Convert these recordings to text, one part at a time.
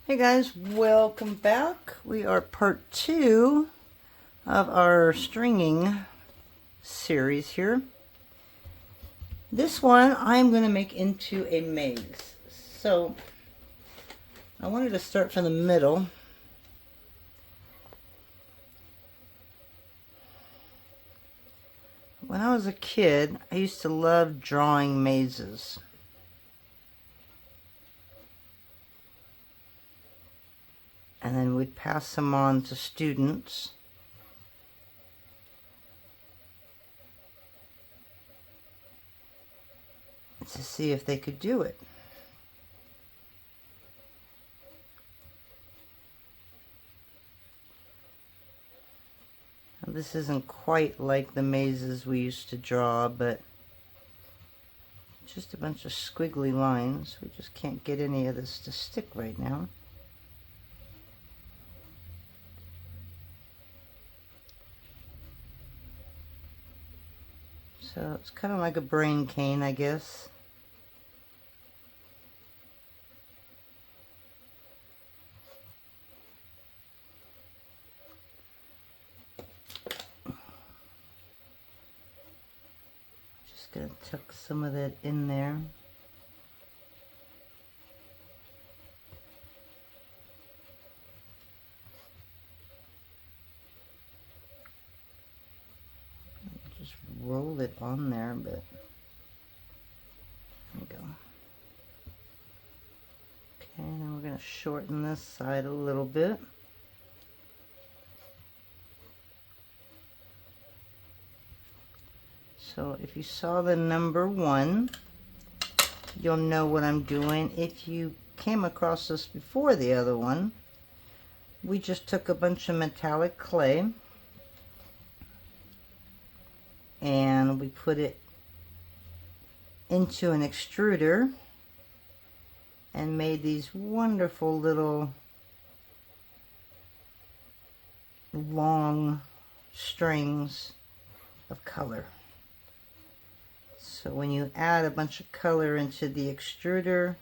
Hey guys, welcome back. We are part 2 of our stringing series here. This one I'm going to make into a maze. So I wanted to start from the middle. When I was a kid, I used to love drawing mazes. And then we'd pass them on to students. To see if they could do it. Now, this isn't quite like the mazes we used to draw, but just a bunch of squiggly lines. We just can't get any of this to stick right now. So it's kind of like a brain cane, I guess. Just gonna tuck some of that in there. Just roll it on there, but there we go. Okay, now we're gonna shorten this side a little bit. So if you saw the number 1, you'll know what I'm doing. If you came across this before the other one, we just took a bunch of metallic clay and we put it into an extruder and made these wonderful little long strings of color. So when you add a bunch of color into the extruder,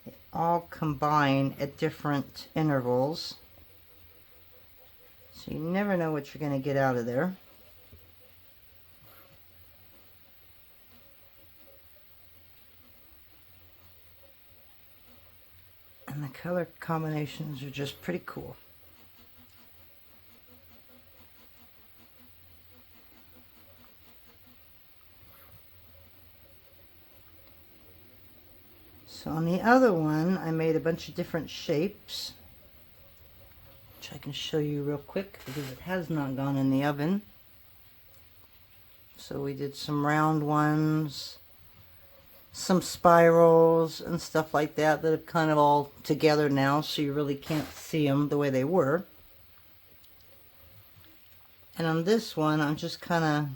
they all combine at different intervals. So you never know what you're going to get out of there. And the color combinations are just pretty cool. So on the other one, I made a bunch of different shapes, which I can show you real quick because it has not gone in the oven. So we did some round ones, some spirals and stuff like that that are kind of all together now, so you really can't see them the way they were. And on this one, I'm just kind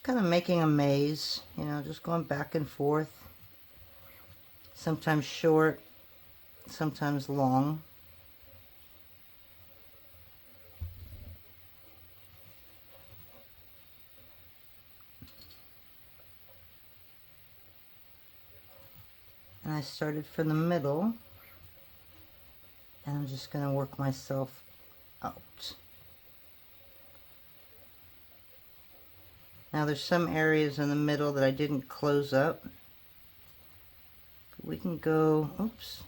of making a maze, you know, just going back and forth. Sometimes short, sometimes long. And I started from the middle, and I'm just going to work myself out. Now there's some areas in the middle that I didn't close up. We can go, oops,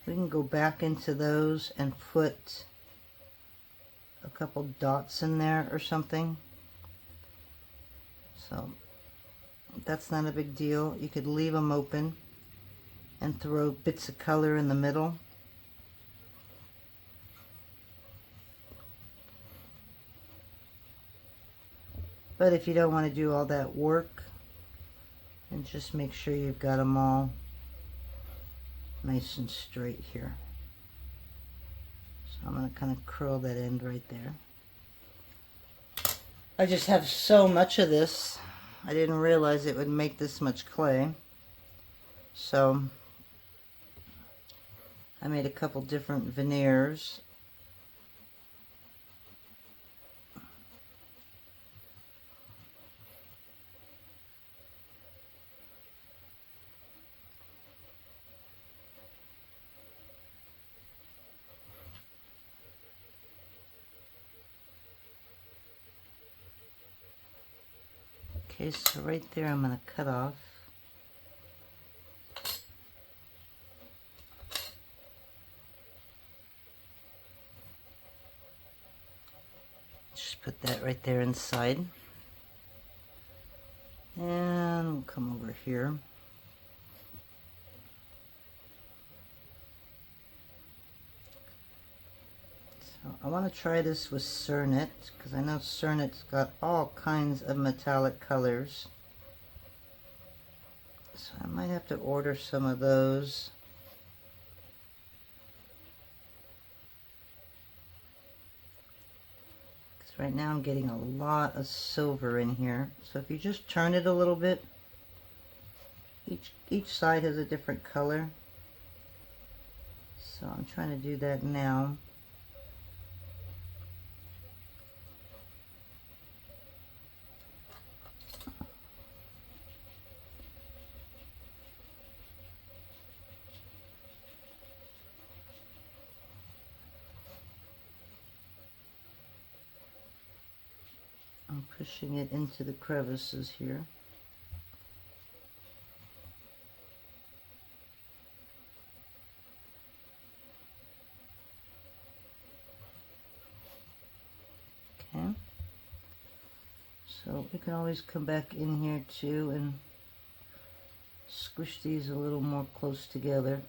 we can go back into those and put a couple dots in there or something. So that's not a big deal. You could leave them open and throw bits of color in the middle. But if you don't want to do all that work, and just make sure you've got them all nice and straight here. So I'm going to kind of curl that end right there. I just have so much of this. I didn't realize it would make this much clay. So I made a couple different veneers. Okay, so right there I'm going to cut off. Just put that right there inside. And we'll come over here. So I want to try this with Cernet, because I know Cernet's got all kinds of metallic colors. So I might have to order some of those. Because right now I'm getting a lot of silver in here. So if you just turn it a little bit, each side has a different color. So I'm trying to do that now. I'm pushing it into the crevices here. Okay. So we can always come back in here too and squish these a little more close together.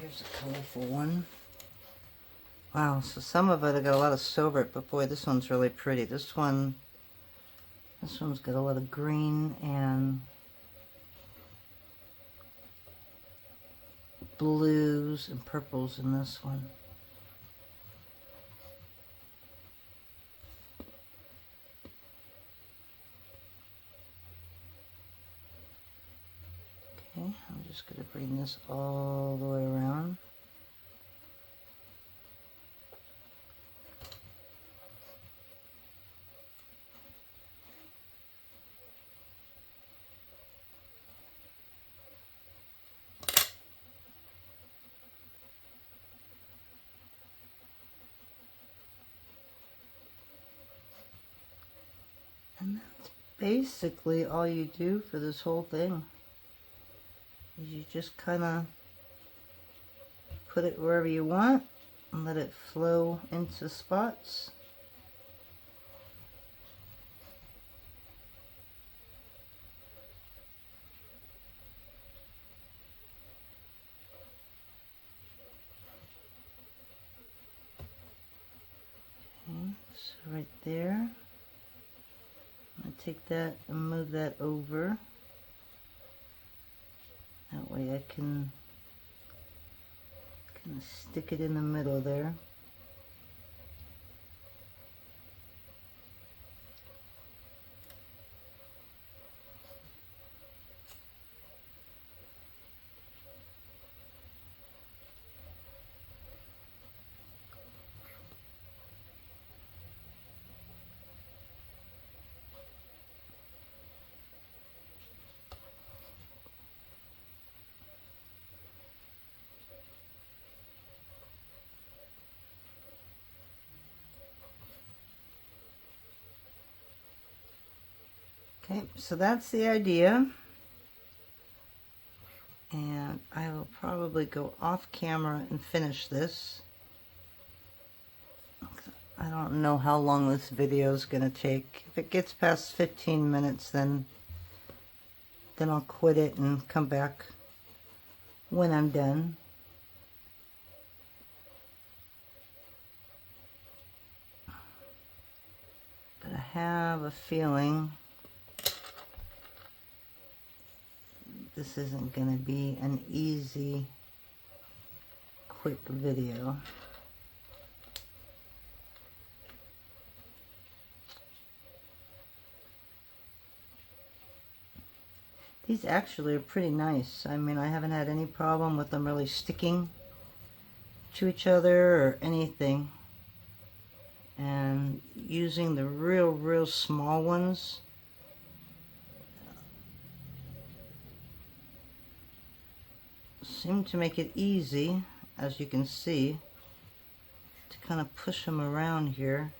Here's a colorful one. Wow, so some of it I got a lot of silver, but boy, this one's really pretty. This one's got a lot of green and blues and purples in this one. Okay, I'm just going to bring this all the way around. And that's basically all you do for this whole thing. You just kind of put it wherever you want and let it flow into spots. Okay, so right there, I'm going to take that and move that over. That way I can kind of stick it in the middle there. Okay, so that's the idea, and I will probably go off camera and finish this. I don't know how long this video is going to take. If it gets past 15 minutes, then I'll quit it and come back when I'm done. But I have a feeling this isn't going to be an easy, quick video. These actually are pretty nice. I mean, I haven't had any problem with them really sticking to each other or anything. and using the real small ones seem to make it easy, as you can see, to kind of push them around here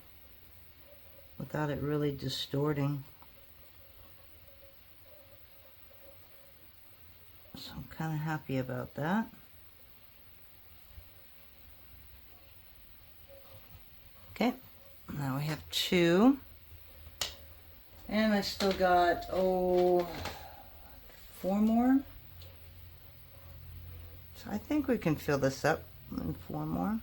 without it really distorting. So I'm kind of happy about that. Okay, now we have 2. And I still got, 4 more. So I think we can fill this up in 4 more.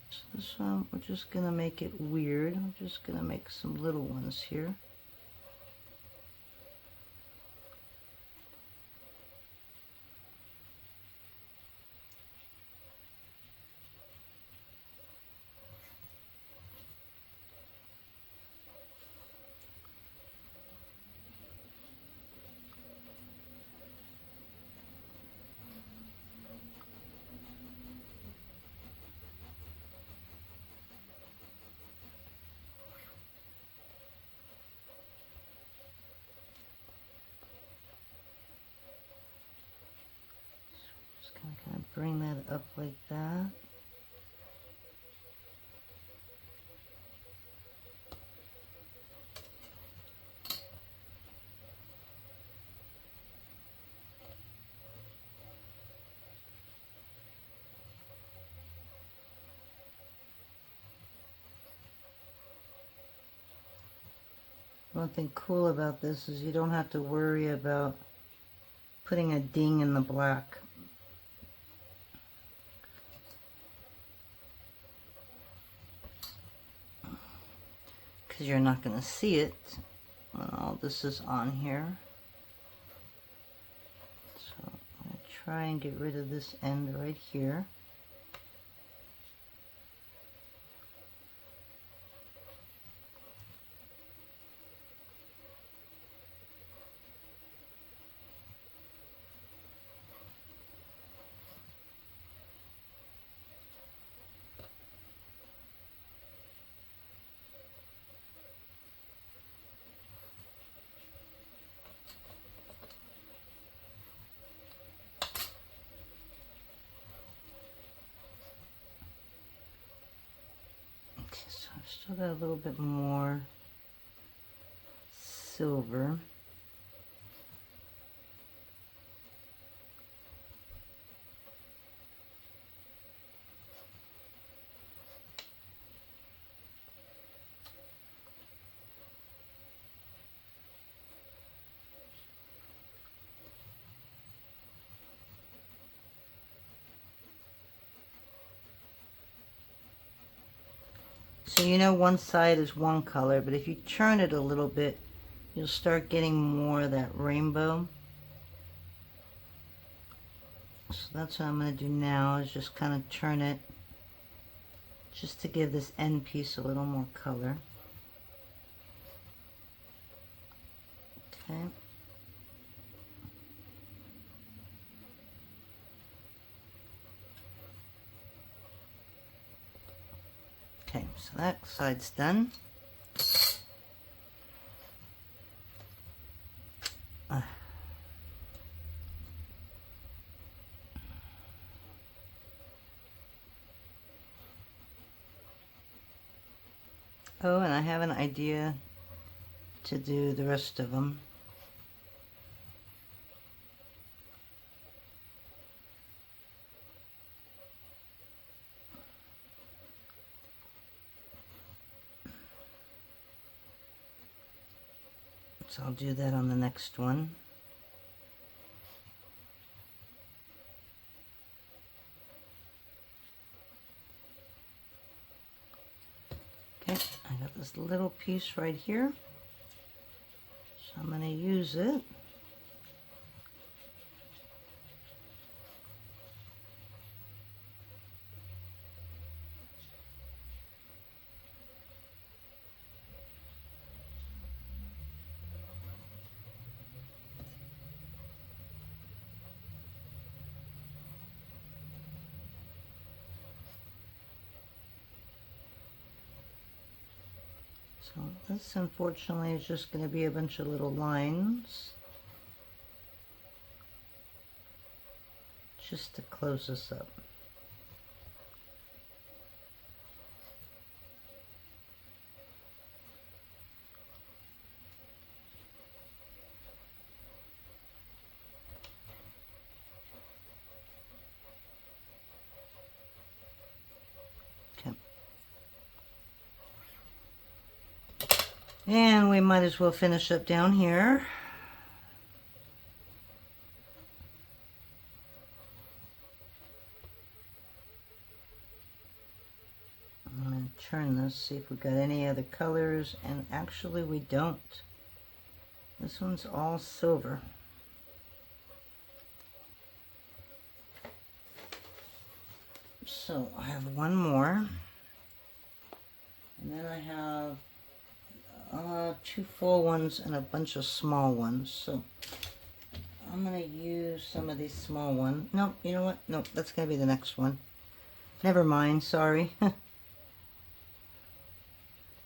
So this one, we're just going to make it weird. I'm just going to make some little ones here. Kind of bring that up like that. One thing cool about this is you don't have to worry about putting a ding in the black. Because you're not going to see it when all this is on here. So I'm going to try and get rid of this end right here. So I've still got a little bit more silver. So you know one side is one color, but if you turn it a little bit, you'll start getting more of that rainbow. So that's what I'm going to do now, is just kind of turn it just to give this end piece a little more color. Okay. Okay, so that side's done. Oh, and I have an idea to do the rest of them. So I'll do that on the next one. Okay, I got this little piece right here, so I'm going to use it. So this unfortunately is just going to be a bunch of little lines just to close this up. And we might as well finish up down here. I'm going to turn this, see if we got any other colors, and actually we don't. This one's all silver. So I have one more, and then I have two full ones and a bunch of small ones. So I'm going to use some of these small ones. Nope, you know what? Nope, that's going to be the next one. Never mind, sorry.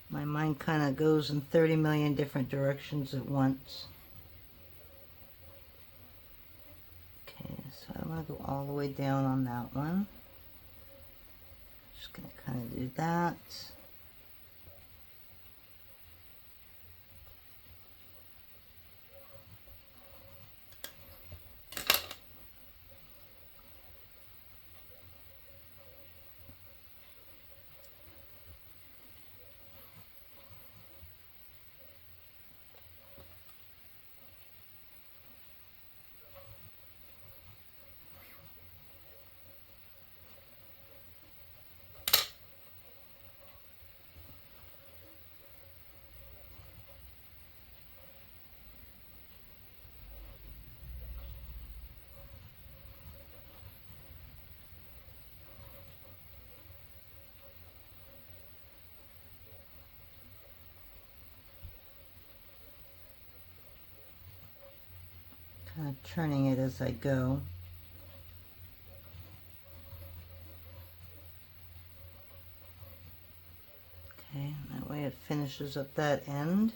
My mind kind of goes in 30 million different directions at once. Okay, so I'm going to go all the way down on that one. Just going to kind of do that. Kind of turning it as I go. Okay, that way it finishes up that end.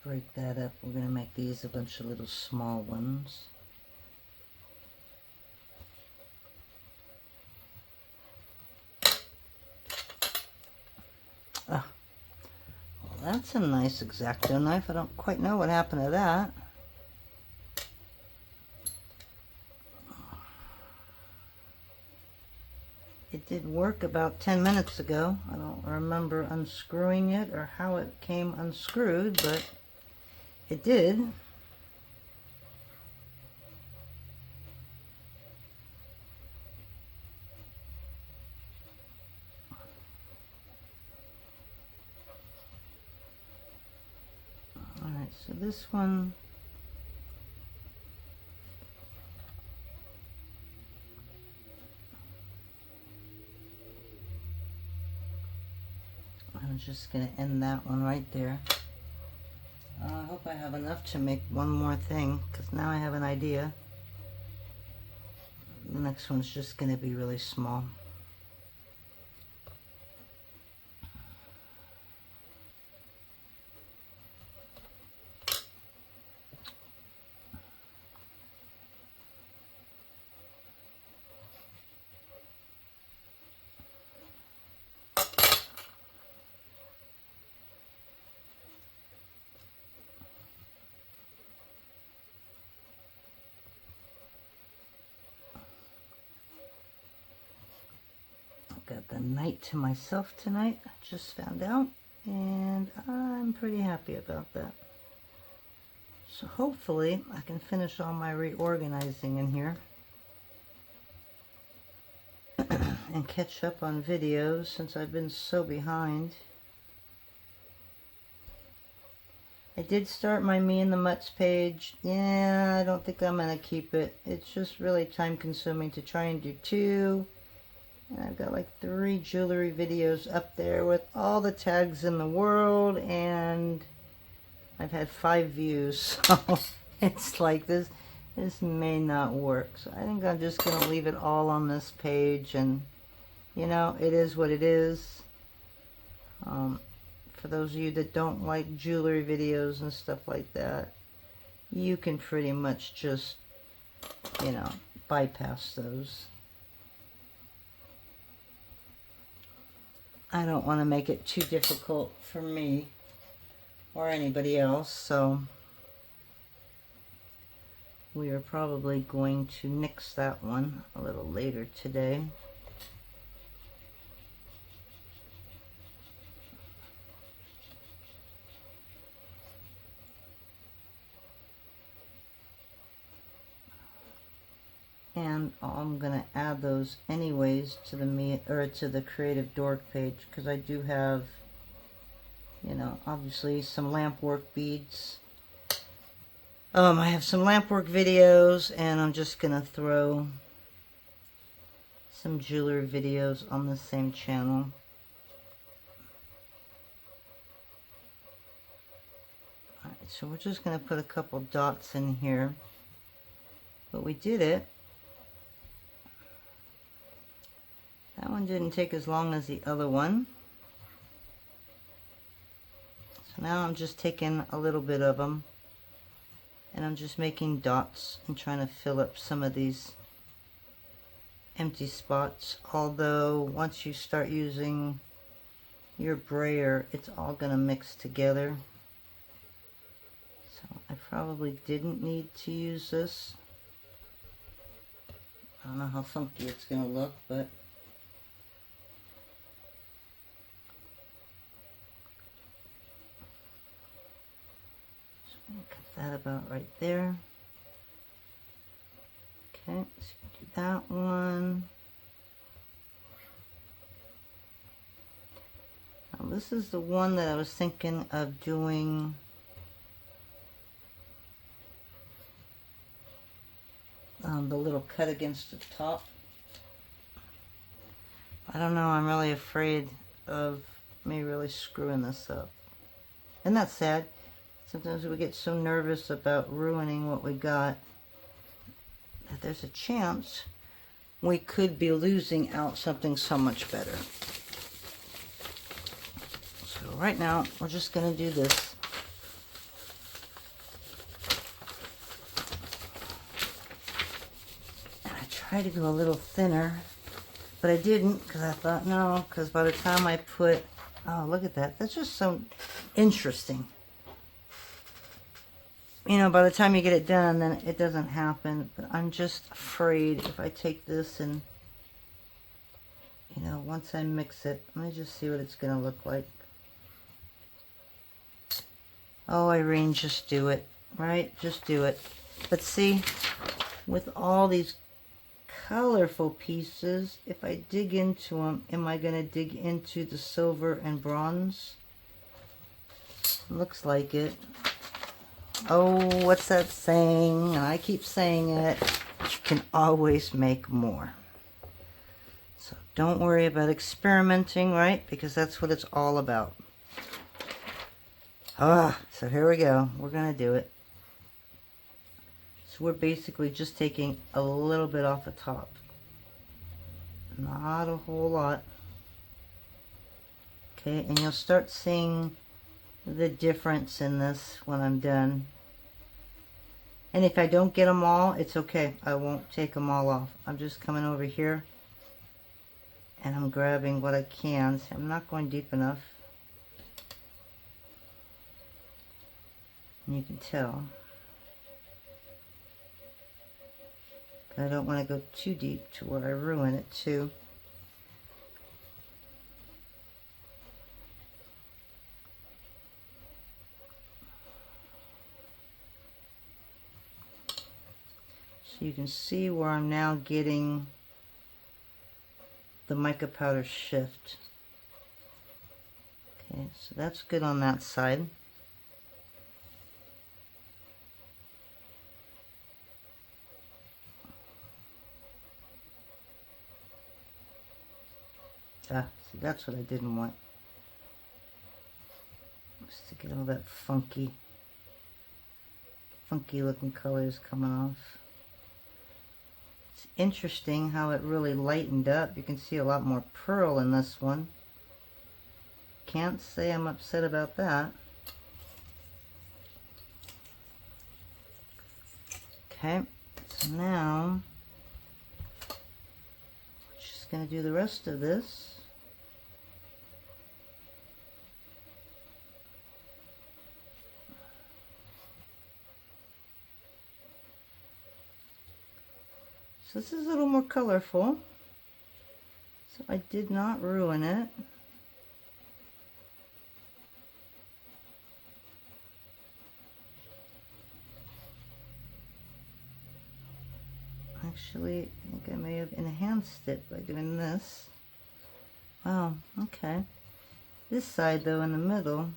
Break that up. We're going to make these a bunch of little small ones. Oh, well, that's a nice X-Acto knife. I don't quite know what happened to that. It did work about 10 minutes ago. I don't remember unscrewing it or how it came unscrewed, but it did. Alright, so this one, I'm just going to end that one right there. I hope I have enough to make one more thing, because now I have an idea. The next one's just going to be really small. Got the night to myself tonight, I just found out. And I'm pretty happy about that. So hopefully I can finish all my reorganizing in here and catch up on videos since I've been so behind. I did start my Me and the Mutts page. Yeah, I don't think I'm going to keep it. It's just really time consuming to try and do 2. And I've got like 3 jewelry videos up there with all the tags in the world, and I've had 5 views. So it's like this may not work. So I think I'm just going to leave it all on this page, and you know, it is what it is. For those of you that don't like jewelry videos and stuff like that, you can pretty much just, you know, bypass those. I don't want to make it too difficult for me or anybody else, so we are probably going to nix that one a little later today. And I'm gonna add those anyways to the Creative Dork page, because I do have, you know, obviously some lamp work beads. I have some lamp work videos, and I'm just gonna throw some jewelry videos on the same channel. Alright, so we're just gonna put a couple dots in here, but we did it. That one didn't take as long as the other one. So now I'm just taking a little bit of them, and I'm just making dots and trying to fill up some of these empty spots. Although once you start using your brayer, it's all going to mix together. So I probably didn't need to use this. I don't know how funky it's going to look, but cut that about right there. Okay, so do that one. Now this is the one that I was thinking of doing the little cut against the top. I don't know, I'm really afraid of me really screwing this up. Isn't that sad? Sometimes we get so nervous about ruining what we got that there's a chance we could be losing out something so much better. So right now, we're just going to do this. And I tried to go a little thinner, but I didn't, because I thought, no, because by the time I put, oh, look at that. That's just so interesting. You know, by the time you get it done, then it doesn't happen. But I'm just afraid if I take this and, you know, once I mix it, let me just see what it's going to look like. Oh, Irene, just do it, right? Just do it. But see, with all these colorful pieces, if I dig into them, am I going to dig into the silver and bronze? Looks like it. Oh, what's that saying? And I keep saying it. You can always make more. So don't worry about experimenting, right? Because that's what it's all about. So here we go. We're going to do it. So we're basically just taking a little bit off the top. Not a whole lot. Okay, and you'll start seeing the difference in this when I'm done. And if I don't get them all, it's okay. I won't take them all off. I'm just coming over here and I'm grabbing what I can. So I'm not going deep enough. And you can tell. But I don't want to go too deep to where I ruin it too. So you can see where I'm now getting the mica powder shift. Okay, so that's good on that side. See, that's what I didn't want. Just to get all that funky looking colors coming off. It's interesting how it really lightened up. You can see a lot more pearl in this one. Can't say I'm upset about that. Okay, so now we're just going to do the rest of this. So this is a little more colorful, so I did not ruin it. Actually, I think I may have enhanced it by doing this. Wow, okay. This side though, in the middle,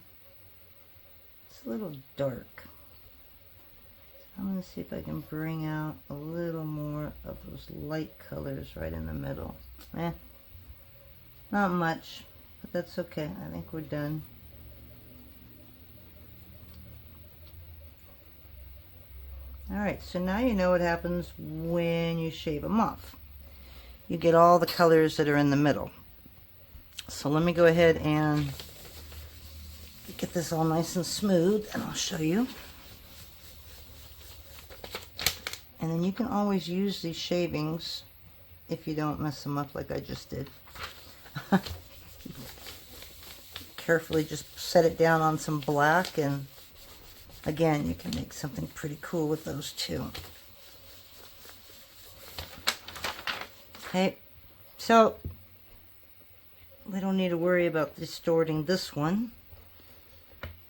it's a little dark. I'm going to see if I can bring out a little more of those light colors right in the middle. Not much, but that's okay. I think we're done. Alright, so now you know what happens when you shave them off. You get all the colors that are in the middle. So let me go ahead and get this all nice and smooth, and I'll show you. And then you can always use these shavings if you don't mess them up like I just did. Carefully just set it down on some black, and again, you can make something pretty cool with those too. Okay, so we don't need to worry about distorting this one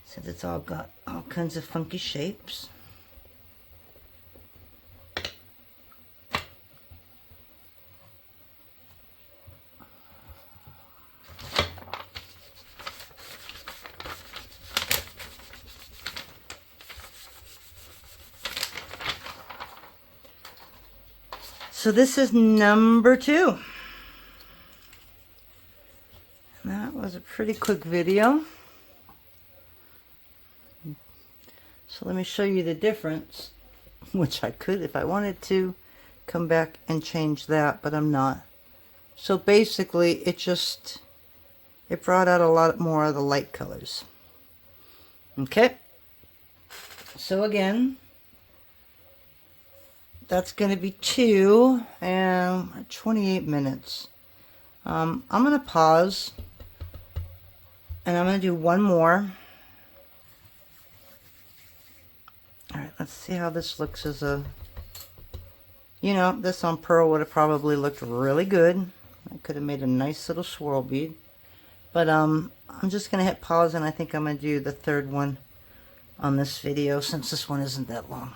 since it's all got all kinds of funky shapes. So this is number 2. That was a pretty quick video. So let me show you the difference, which I could, if I wanted to, come back and change that, but I'm not. So basically, it brought out a lot more of the light colors. Okay. So again, that's going to be 2 and 28 minutes. I'm going to pause and I'm going to do one more. Alright, let's see how this looks as a, you know, this on pearl would have probably looked really good. I could have made a nice little swirl bead. But I'm just going to hit pause, and I think I'm going to do the third one on this video since this one isn't that long.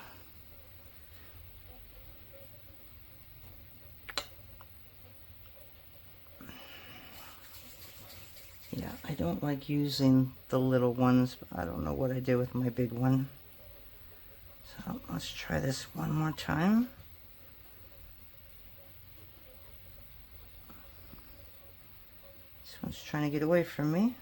Yeah, I don't like using the little ones, but I don't know what I do with my big one. So let's try this one more time. This one's trying to get away from me.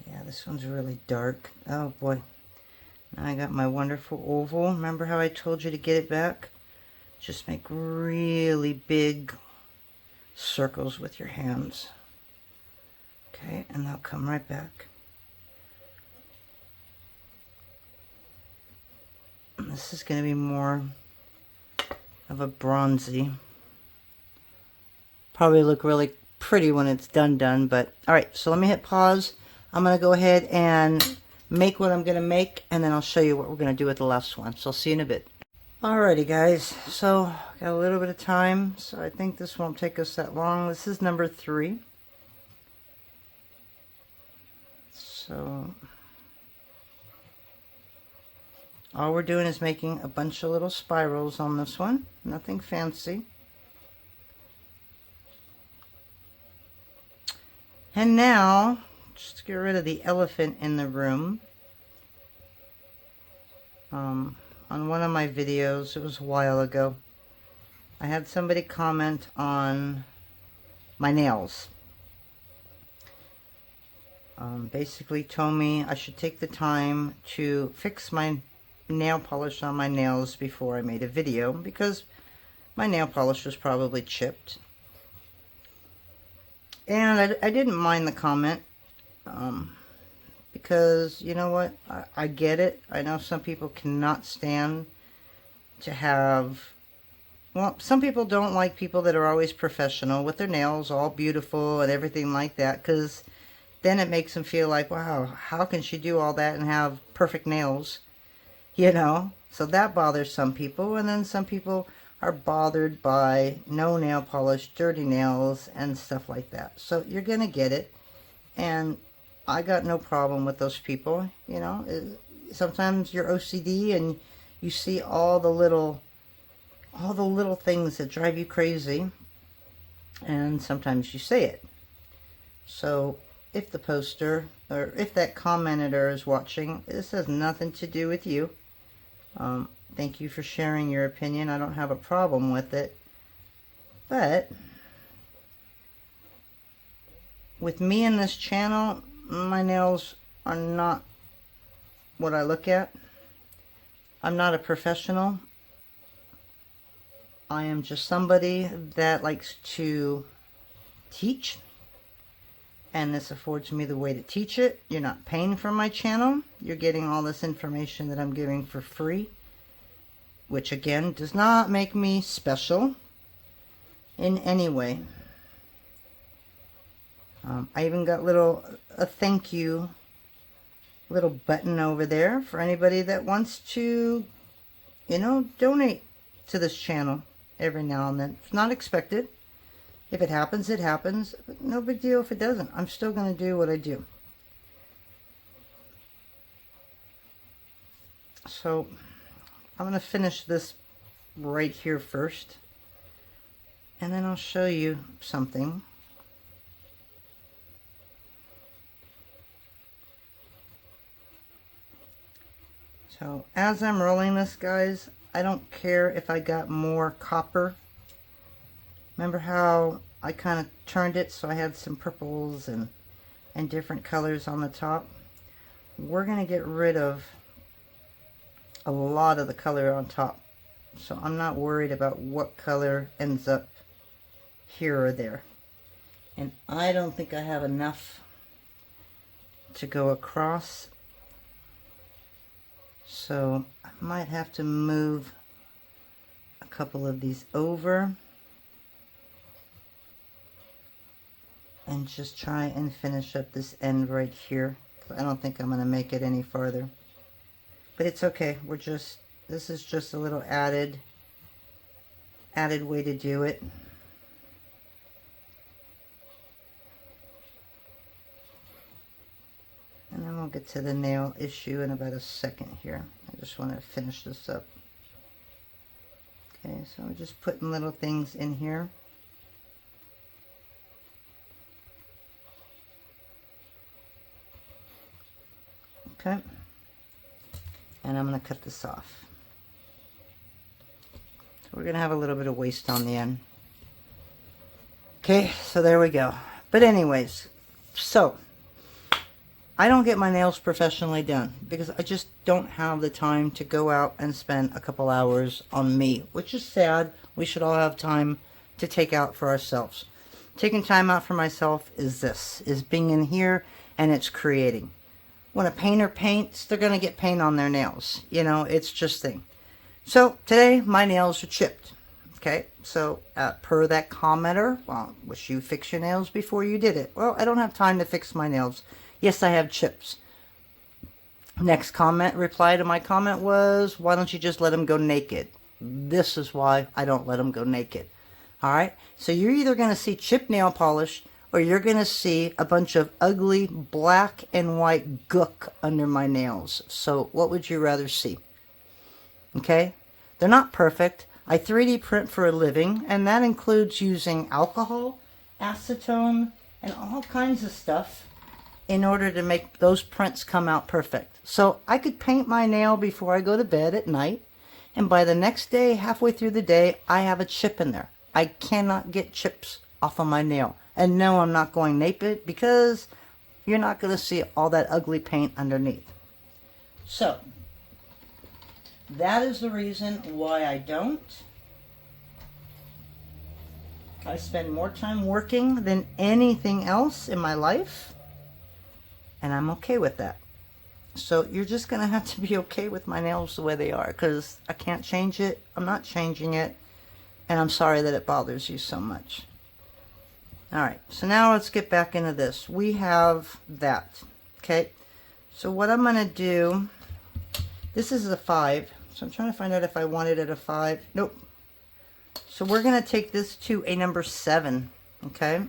Yeah, this one's really dark. Oh boy. Now I got my wonderful oval. Remember how I told you to get it back? Just make really big circles with your hands. Okay, and they'll come right back. And this is going to be more of a bronzy. Probably look really pretty when it's done, but alright, so let me hit pause. I'm going to go ahead and make what I'm going to make, and then I'll show you what we're going to do with the last one. So I'll see you in a bit. Alrighty guys, so got a little bit of time, so I think this won't take us that long. This is number 3. So all we're doing is making a bunch of little spirals on this one, nothing fancy. And now, just to get rid of the elephant in the room, on one of my videos, it was a while ago, I had somebody comment on my nails. Basically told me I should take the time to fix my nail polish on my nails before I made a video, because my nail polish was probably chipped. And I didn't mind the comment, because you know what, I get it. I know some people cannot stand to have, well, some people don't like people that are always professional with their nails all beautiful and everything like that, because then it makes them feel like, wow, how can she do all that and have perfect nails, you know? So that bothers some people, and then some people are bothered by no nail polish, dirty nails, and stuff like that. So you're gonna get it, and I got no problem with those people. You know, sometimes you're OCD and you see all the little things that drive you crazy, and sometimes you say it. So if the poster, or if that commenter is watching, this has nothing to do with you. Thank you for sharing your opinion. I don't have a problem with it. But with me and this channel, my nails are not what I look at. I'm not a professional. I am just somebody that likes to teach, and this affords me the way to teach it. You're not paying for my channel. You're getting all this information that I'm giving for free, which again does not make me special in any way. I even got a thank you little button over there for anybody that wants to, you know, donate to this channel every now and then. It's not expected. If it happens, it happens. But no big deal if it doesn't. I'm still going to do what I do. So I'm going to finish this right here first, and then I'll show you something. So as I'm rolling this, guys, I don't care if I got more copper. Remember how I kind of turned it so I had some purples and different colors on the top? We're going to get rid of a lot of the color on top, so I'm not worried about what color ends up here or there. And I don't think I have enough to go across, so I might have to move a couple of these over and just try and finish up this end right here. I don't think I'm going to make it any farther, but it's okay. This is just a little added way to do it. And then we'll get to the nail issue in about a second here. I just want to finish this up. Okay, so we're just putting little things in here. Okay, and I'm going to cut this off. So we're going to have a little bit of waste on the end. Okay, so there we go. But anyways, so I don't get my nails professionally done because I just don't have the time to go out and spend a couple hours on me, which is sad. We should all have time to take out for ourselves. Taking time out for myself is being in here and it's creating. When a painter paints, they're going to get paint on their nails. You know, it's just thing. So today my nails are chipped. Okay, so per that commenter, well, wish you fix your nails before you did it. Well, I don't have time to fix my nails. Yes, I have chips. Next reply to my comment was, why don't you just let them go naked? This is why I don't let them go naked. All right, so you're either going to see chipped nail polish, or you're going to see a bunch of ugly black and white gook under my nails. So what would you rather see? Okay, they're not perfect. I 3D print for a living, and that includes using alcohol, acetone, and all kinds of stuff in order to make those prints come out perfect. So I could paint my nail before I go to bed at night, and by the next day, halfway through the day, I have a chip in there. I cannot get chips off of my nail. And no, I'm not going naked, because you're not going to see all that ugly paint underneath. So that is the reason why I don't. I spend more time working than anything else in my life, and I'm okay with that. So you're just going to have to be okay with my nails the way they are, because I can't change it. I'm not changing it, and I'm sorry that it bothers you so much. Alright, so now let's get back into this. We have that. Okay, so what I'm going to do, this is a 5. So I'm trying to find out if I want it at a 5. Nope. So we're going to take this to a number 7. Okay.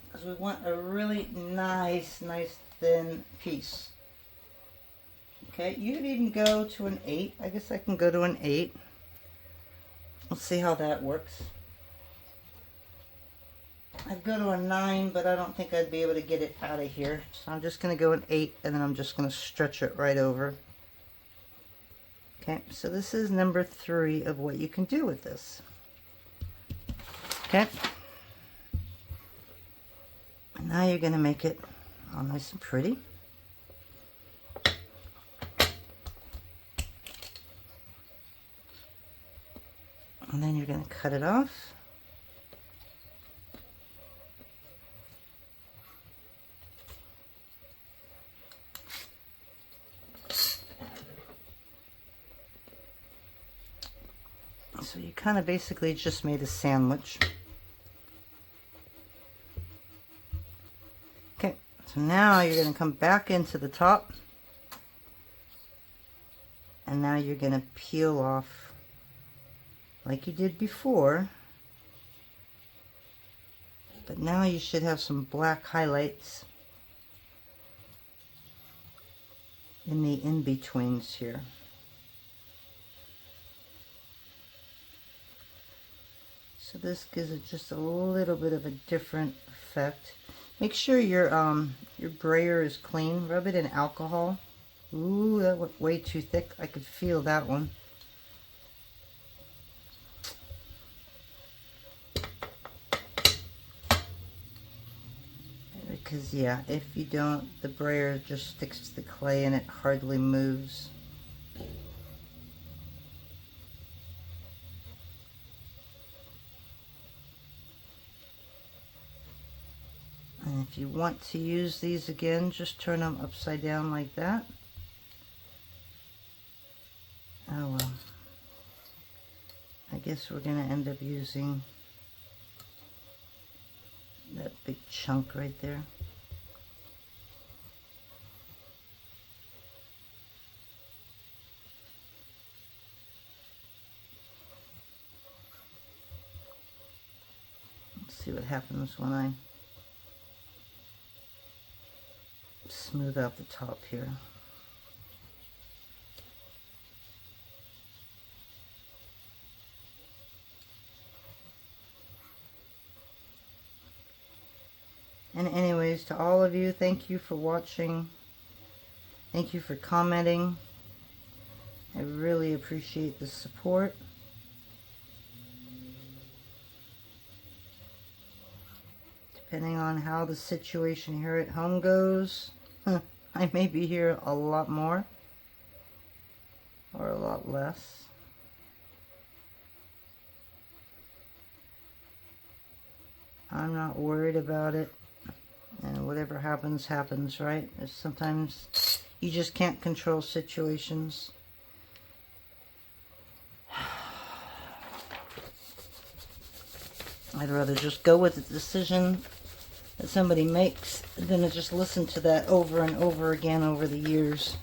Because we want a really nice thin piece. Okay, you could even go to an 8. I guess I can go to an 8. Let's see how that works. I'd go to a 9, but I don't think I'd be able to get it out of here. So I'm just going to go an 8, and then I'm just going to stretch it right over. Okay, so this is number 3 of what you can do with this. Okay. And now you're going to make it all nice and pretty. And then you're going to cut it off. So you kind of basically just made a sandwich. Okay, so now you're going to come back into the top. And now you're going to peel off like you did before, but now you should have some black highlights in the in-betweens here. So this gives it just a little bit of a different effect. Make sure your brayer is clean. Rub it in alcohol. Ooh, that went way too thick. I could feel that one. Because yeah, if you don't, the brayer just sticks to the clay and it hardly moves. And if you want to use these again, just turn them upside down like that. Oh well. I guess we're going to end up using that big chunk right there. Let's see what happens when I smooth out the top here. And anyways, to all of you, thank you for watching. Thank you for commenting. I really appreciate the support. Depending on how the situation here at home goes, I may be here a lot more or a lot less. I'm not worried about it. And whatever happens, happens, right? Sometimes you just can't control situations. I'd rather just go with the decision that somebody makes than to just listen to that over and over again over the years.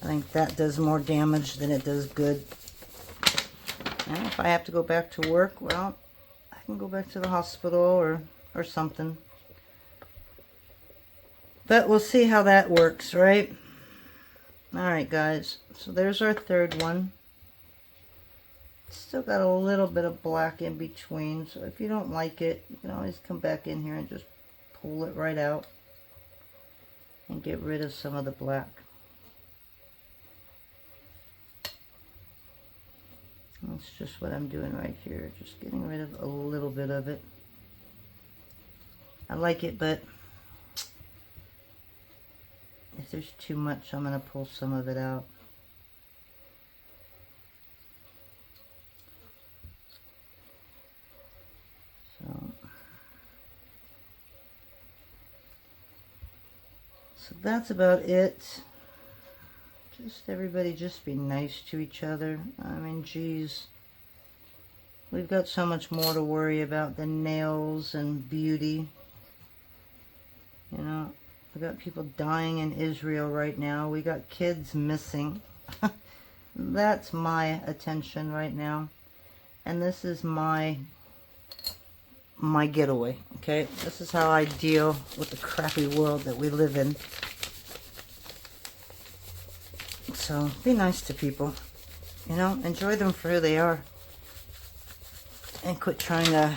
I think that does more damage than it does good. And if I have to go back to work, well, I can go back to the hospital or something. But we'll see how that works, right? Alright guys, so there's our third one. Still got a little bit of black in between, so if you don't like it, you can always come back in here and just pull it right out and get rid of some of the black. That's just what I'm doing right here, just getting rid of a little bit of it. I like it, but if there's too much, I'm going to pull some of it out. So that's about it. Just everybody just be nice to each other. I mean, geez. We've got so much more to worry about than nails and beauty. You know, we got people dying in Israel right now. We got kids missing. That's my attention right now. And this is my getaway, okay? This is how I deal with the crappy world that we live in. So, be nice to people. You know, enjoy them for who they are. And quit trying to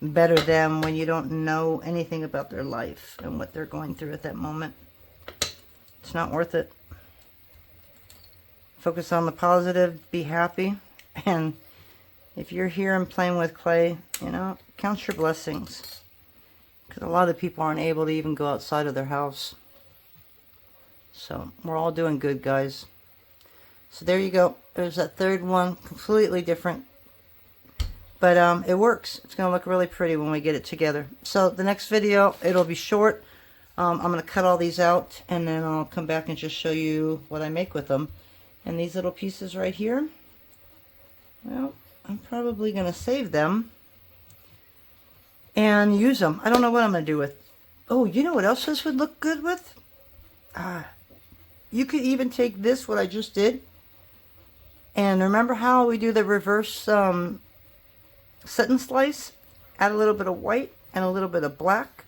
better them when you don't know anything about their life and what they're going through at that moment. It's not worth it. Focus on the positive, be happy, and if you're here and playing with clay, you know, count your blessings. Because a lot of people aren't able to even go outside of their house. So, we're all doing good, guys. So, there you go. There's that third one. Completely different. But it works. It's going to look really pretty when we get it together. So, the next video, it'll be short. I'm going to cut all these out. And then I'll come back and just show you what I make with them. And these little pieces right here. Well, I'm probably going to save them and use them. I don't know what I'm going to do with. Oh, you know what else this would look good with? You could even take this, what I just did, and remember how we do the reverse set and slice? Add a little bit of white and a little bit of black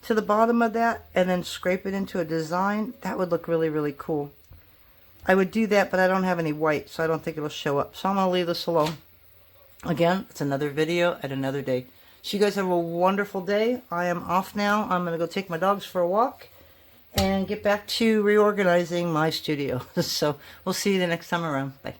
to the bottom of that, and then scrape it into a design. That would look really, really cool. I would do that, but I don't have any white, so I don't think it'll show up. So I'm going to leave this alone. Again, it's another video at another day. So you guys have a wonderful day. I am off now. I'm going to go take my dogs for a walk and get back to reorganizing my studio. So we'll see you the next time around. Bye.